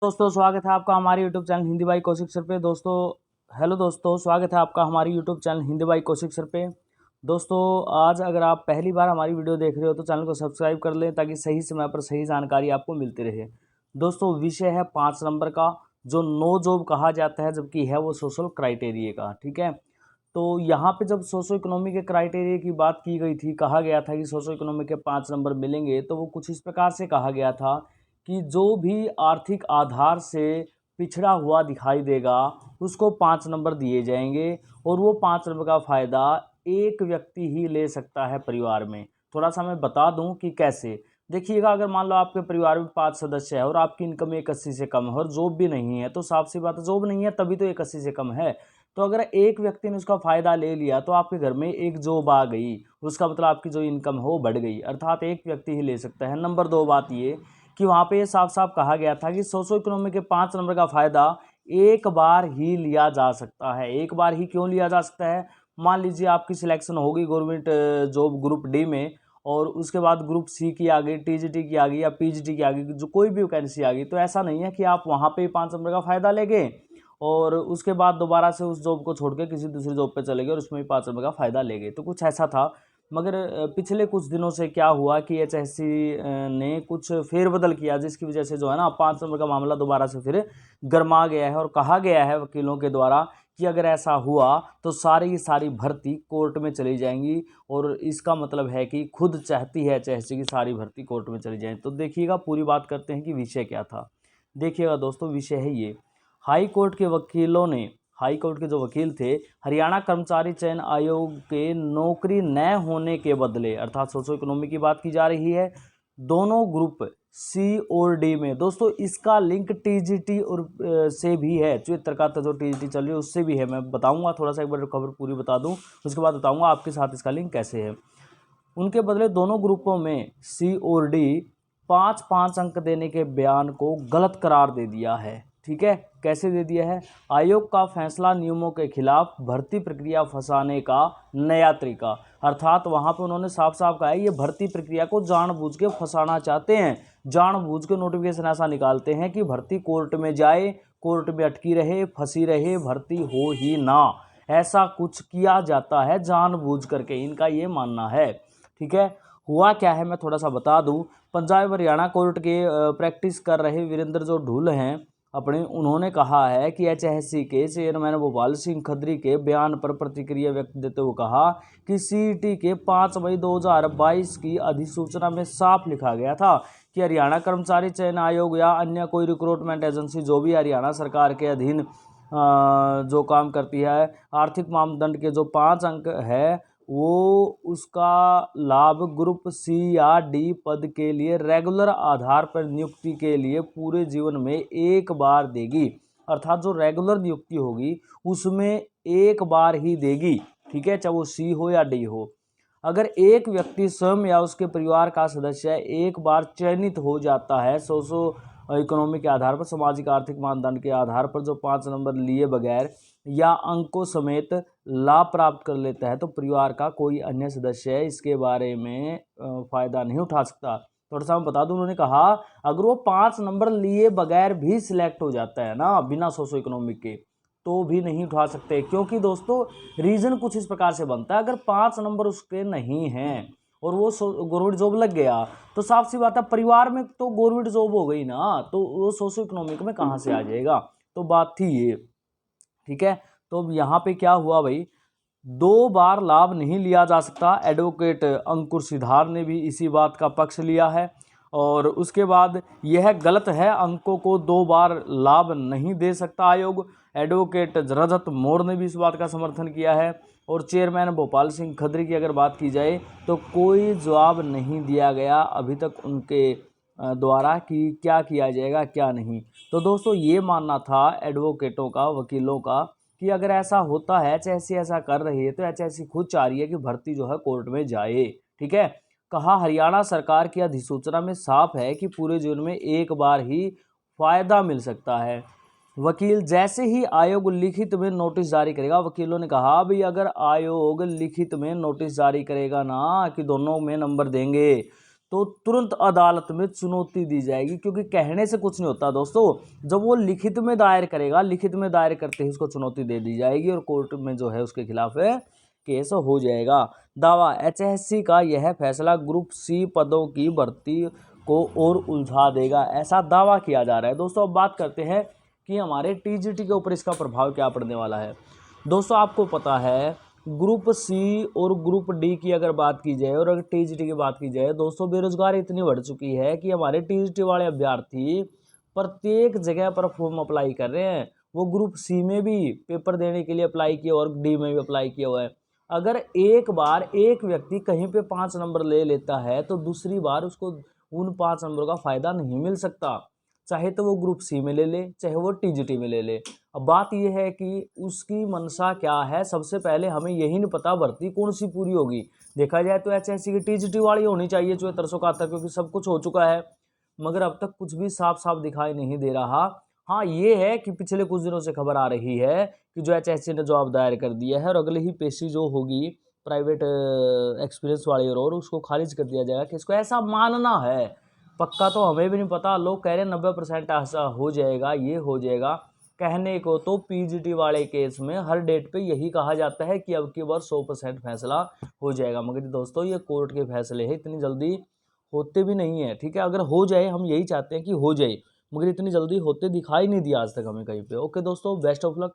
दोस्तों स्वागत है आपका हमारे YouTube channel Hindi by Kaushik sir पे। दोस्तों हेलो दोस्तों, स्वागत है आपका हमारे YouTube channel Hindi by Kaushik sir पे। दोस्तों आज अगर आप पहली बार हमारी वीडियो देख रहे हो तो चैनल को सब्सक्राइब कर लें ताकि सही समय पर सही जानकारी आपको मिलती रहे। दोस्तों विषय है 5 नंबर का, जो नो जॉब कहा जाता है, जबकि है वो सोशल क्राइटेरिया का। ठीक है, तो यहाँ पे जब सोशो इकोनॉमी के क्राइटेरिया की बात की गई थी, कहा गया था कि सोशो इकोनॉमी के 5 नंबर मिलेंगे, तो वो कुछ इस प्रकार से कहा गया था कि जो भी आर्थिक आधार से पिछड़ा हुआ दिखाई देगा उसको 5 नंबर दिए जाएंगे, और वो 5 नंबर का फ़ायदा एक व्यक्ति ही ले सकता है परिवार में। थोड़ा सा मैं बता दूं कि कैसे। देखिएगा, अगर मान लो आपके परिवार में 5 सदस्य है और आपकी इनकम 81 से कम है और जॉब भी नहीं है, तो साफ सी बात है, जॉब नहीं है तभी तो 81 से कम है। तो अगर एक व्यक्ति ने उसका फ़ायदा ले लिया तो आपके घर में एक जॉब आ गई, उसका मतलब आपकी जो इनकम है वो बढ़ गई, अर्थात एक व्यक्ति ही ले सकता है। नंबर 2 बात ये कि वहाँ पे ये साफ साफ कहा गया था कि सोशो इकोनॉमी के 5 नंबर का फ़ायदा एक बार ही लिया जा सकता है। एक बार ही क्यों लिया जा सकता है? मान लीजिए आपकी सिलेक्शन होगी गवर्नमेंट जॉब ग्रुप डी में, और उसके बाद ग्रुप सी की आ गई, टीजीटी की आ गई या पीजीटी की आ गई, जो कोई भी वैकेंसी आ गई, तो ऐसा नहीं है कि आप वहाँ पे 5 नंबर का फ़ायदा लेंगे और उसके बाद दोबारा से उस जॉब को छोड़ के किसी दूसरी जॉब पे चले गए और उसमें भी 5 नंबर का फ़ायदा ले गए। तो कुछ ऐसा था। मगर पिछले कुछ दिनों से क्या हुआ कि एचएससी ने कुछ फेरबदल किया, जिसकी वजह से जो है ना 5 नंबर का मामला दोबारा से फिर गर्मा गया है, और कहा गया है वकीलों के द्वारा कि अगर ऐसा हुआ तो सारी की सारी भर्ती कोर्ट में चली जाएंगी, और इसका मतलब है कि खुद चाहती है एचएससी की सारी भर्ती कोर्ट में चली जाए। तो देखिएगा, पूरी बात करते हैं कि विषय क्या था। देखिएगा दोस्तों, विषय है ये। हाई कोर्ट के वकीलों ने, हाई कोर्ट के जो वकील थे, हरियाणा कर्मचारी चयन आयोग के नौकरी न होने के बदले, अर्थात सोशो इकोनॉमी की बात की जा रही है, दोनों ग्रुप सी और डी में। दोस्तों इसका लिंक टीजीटी और से भी है, 74 का जो टीजीटी चल रही है उससे भी है। मैं बताऊंगा, थोड़ा सा एक बार खबर पूरी बता दूं, उसके बाद बताऊंगा आपके साथ इसका लिंक कैसे है। उनके बदले दोनों ग्रुपों में सी और डी 5-5 अंक देने के बयान को गलत करार दे दिया है। ठीक है, कैसे दे दिया है? आयोग का फैसला नियमों के खिलाफ, भर्ती प्रक्रिया फंसाने का नया तरीका। अर्थात वहां पे उन्होंने साफ साफ कहा है ये भर्ती प्रक्रिया को जानबूझ के फंसाना चाहते हैं, जानबूझ के नोटिफिकेशन ऐसा निकालते हैं कि भर्ती कोर्ट में जाए, कोर्ट में अटकी रहे, फंसी रहे, भर्ती हो ही ना। ऐसा कुछ किया जाता है जानबूझ करके, इनका ये मानना है। ठीक है, हुआ क्या है मैं थोड़ा सा बता दूं। पंजाब हरियाणा कोर्ट के प्रैक्टिस कर रहे वीरेंद्र जो ढुल हैं अपने, उन्होंने कहा है कि एचएससी के चेयरमैन भोपाल सिंह खत्री के बयान पर प्रतिक्रिया व्यक्त देते हुए कहा कि सीईटी के 5 मई 2022 की अधिसूचना में साफ लिखा गया था कि हरियाणा कर्मचारी चयन आयोग या अन्य कोई रिक्रूटमेंट एजेंसी जो भी हरियाणा सरकार के अधीन जो काम करती है, आर्थिक मापदंड के जो 5 अंक है वो उसका लाभ ग्रुप सी या डी पद के लिए रेगुलर आधार पर नियुक्ति के लिए पूरे जीवन में एक बार देगी। अर्थात जो रेगुलर नियुक्ति होगी उसमें एक बार ही देगी। ठीक है, चाहे वो सी हो या डी हो। अगर एक व्यक्ति स्वयं या उसके परिवार का सदस्य एक बार चयनित हो जाता है सोशो इकोनॉमी के आधार पर, सामाजिक आर्थिक मानदंड के आधार पर, जो 5 नंबर लिए बगैर या अंकों समेत लाभ प्राप्त कर लेता है, तो परिवार का कोई अन्य सदस्य इसके बारे में फायदा नहीं उठा सकता। थोड़ा सा मैं बता दूं, उन्होंने कहा अगर वो 5 नंबर लिए बगैर भी सिलेक्ट हो जाता है ना, बिना सोशो इकोनॉमिक के, तो भी नहीं उठा सकते। क्योंकि दोस्तों रीजन कुछ इस प्रकार से बनता है, अगर 5 नंबर उसके नहीं हैं और वो गवर्नमेंट जॉब लग गया, तो साफ सी बात है परिवार में तो गवर्नमेंट जॉब हो गई ना, तो वो सोशो इकोनॉमिक में कहाँ से आ जाएगा। तो बात थी ये। ठीक है, तो अब यहाँ पे क्या हुआ भाई, 2 बार लाभ नहीं लिया जा सकता। एडवोकेट अंकुर सिद्धार ने भी इसी बात का पक्ष लिया है, और उसके बाद यह गलत है, अंकों को 2 बार लाभ नहीं दे सकता आयोग। एडवोकेट रजत मोर ने भी इस बात का समर्थन किया है, और चेयरमैन भोपाल सिंह खत्री की अगर बात की जाए तो कोई जवाब नहीं दिया गया अभी तक उनके द्वारा कि क्या किया जाएगा क्या नहीं। तो दोस्तों ये मानना था एडवोकेटों का, वकीलों का, कि अगर ऐसा होता है, एचएससी ऐसा कर रही है, तो एचएससी खुद चाह रही है कि भर्ती जो है कोर्ट में जाए। ठीक है, कहा हरियाणा सरकार की अधिसूचना में साफ है कि पूरे जीवन में एक बार ही फायदा मिल सकता है। वकील, जैसे ही आयोग लिखित में नोटिस जारी करेगा, वकीलों ने कहा भाई अगर आयोग लिखित में नोटिस जारी करेगा ना कि दोनों में नंबर देंगे, तो तुरंत अदालत में चुनौती दी जाएगी, क्योंकि कहने से कुछ नहीं होता दोस्तों। जब वो लिखित में दायर करेगा, लिखित में दायर करते ही उसको चुनौती दे दी जाएगी और कोर्ट में जो है उसके खिलाफ है केस हो जाएगा। दावा, एचएससी का यह फैसला ग्रुप सी पदों की भर्ती को और उलझा देगा, ऐसा दावा किया जा रहा है। दोस्तों अब बात करते हैं कि हमारे टीजीटी के ऊपर इसका प्रभाव क्या पड़ने वाला है। दोस्तों आपको पता है ग्रुप सी और ग्रुप डी की अगर बात की जाए और अगर टीजीटी की बात की जाए, दोस्तों बेरोजगारी इतनी बढ़ चुकी है कि हमारे टीजीटी वाले अभ्यर्थी प्रत्येक जगह पर फॉर्म अप्लाई कर रहे हैं। वो ग्रुप सी में भी पेपर देने के लिए अप्लाई किया और डी में भी अप्लाई किया हुआ है। अगर एक बार एक व्यक्ति कहीं पे 5 नंबर ले लेता है तो दूसरी बार उसको उन 5 नंबर का फायदा नहीं मिल सकता, चाहे तो वो ग्रुप सी में ले ले चाहे वो टीजीटी में ले ले। अब बात यह है कि उसकी मंशा क्या है। सबसे पहले हमें यही नहीं पता भर्ती कौन सी पूरी होगी। देखा जाए तो एचएससी की टीजीटी वाली होनी चाहिए 7471, क्योंकि सब कुछ हो चुका है, मगर अब तक कुछ भी साफ साफ दिखाई नहीं दे रहा। हाँ ये है कि पिछले कुछ दिनों से खबर आ रही है कि जो एचएससी ने जवाब दायर कर दिया है और अगले ही पेशी जो होगी प्राइवेट एक्सपीरियंस वाली और उसको खारिज कर दिया जाएगा कि इसको ऐसा मानना है। पक्का तो हमें भी नहीं पता, लोग कह रहे हैं 90% ऐसा हो जाएगा, ये हो जाएगा। कहने को तो पीजीटी वाले केस में हर डेट पे यही कहा जाता है कि अब की बार 100% फैसला हो जाएगा, मगर दोस्तों ये कोर्ट के फैसले हैं, इतनी जल्दी होते भी नहीं है। ठीक है, अगर हो जाए, हम यही चाहते हैं कि हो जाए, मगर इतनी जल्दी होते दिखाई नहीं दिया आज तक हमें कहीं पे। ओके दोस्तों, बेस्ट ऑफ लक।